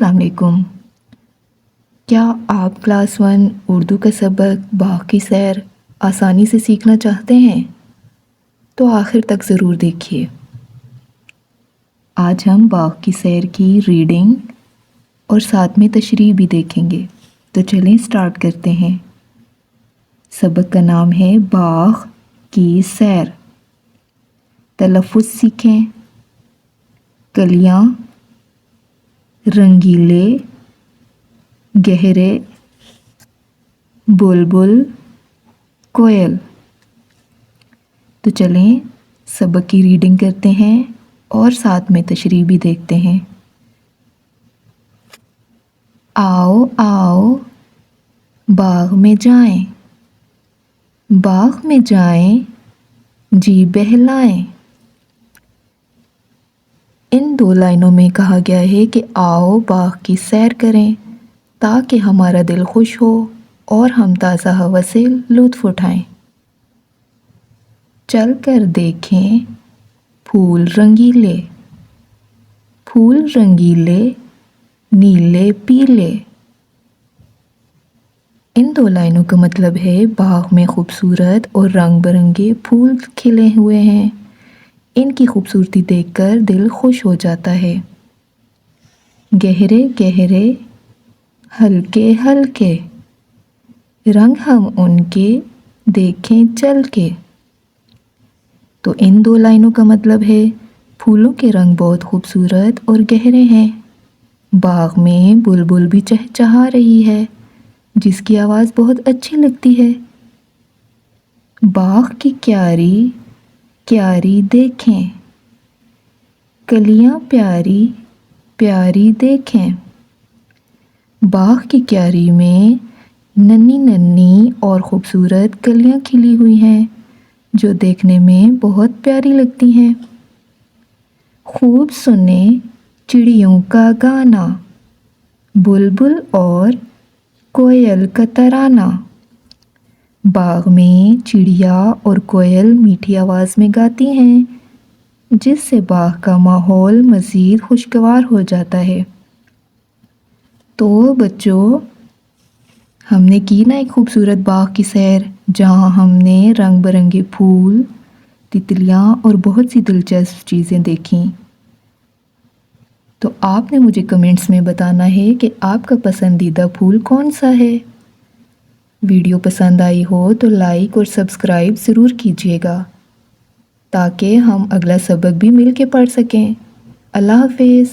अस्सलाम वालेकुम। क्या आप क्लास 1 उर्दू का सबक बाग़ की सैर आसानी से सीखना चाहते हैं? तो आखिर तक ज़रूर देखिए। आज हम बाग़ की सैर की रीडिंग और साथ में तशरीह भी देखेंगे। तो चलें स्टार्ट करते हैं। सबक का नाम है बाग़ की सैर। तलफ़्फ़ुज़ सीखें। कलियाँ, रंगीले, गहरे, बुलबुल, कोयल। तो चलें सबक की रीडिंग करते हैं और साथ में तशरीह भी देखते हैं। आओ आओ बाग़ में जाएं, बाग़ में जाएं, जी बहलाएं। इन दो लाइनों में कहा गया है कि आओ बाग़ की सैर करें ताकि हमारा दिल खुश हो और हम ताज़ा हवा से लुत्फ़ उठाएं। चल कर देखें फूल रंगीले, फूल रंगीले, नीले पीले। इन दो लाइनों का मतलब है बाग़ में खूबसूरत और रंग बिरंगे फूल खिले हुए हैं। इनकी खूबसूरती देखकर दिल खुश हो जाता है। गहरे गहरे, हल्के हल्के, रंग हम उनके देखें चल के। तो इन दो लाइनों का मतलब है फूलों के रंग बहुत खूबसूरत और गहरे हैं। बाग़ में बुलबुल भी चहचहा रही है जिसकी आवाज़ बहुत अच्छी लगती है। बाग़ की क्यारी क्यारी देखें, कलियां प्यारी प्यारी देखें। बाग़ की क्यारी में नन्ही नन्ही और ख़ूबसूरत कलियां खिली हुई हैं जो देखने में बहुत प्यारी लगती हैं। खूब सुने चिड़ियों का गाना, बुलबुल और कोयल का तराना। बाग़ में चिड़िया और कोयल मीठी आवाज़ में गाती हैं जिससे बाग़ का माहौल मज़ीद खुशगवार हो जाता है। तो बच्चों, हमने की ना एक खूबसूरत बाग़ की सैर जहाँ हमने रंग बिरंगे फूल, तितलियाँ और बहुत सी दिलचस्प चीज़ें देखीं। तो आपने मुझे कमेंट्स में बताना है कि आपका पसंदीदा फूल कौन सा है। वीडियो पसंद आई हो तो लाइक और सब्सक्राइब ज़रूर कीजिएगा ताकि हम अगला सबक भी मिल के पढ़ सकें। अल्लाह हाफ़िज़।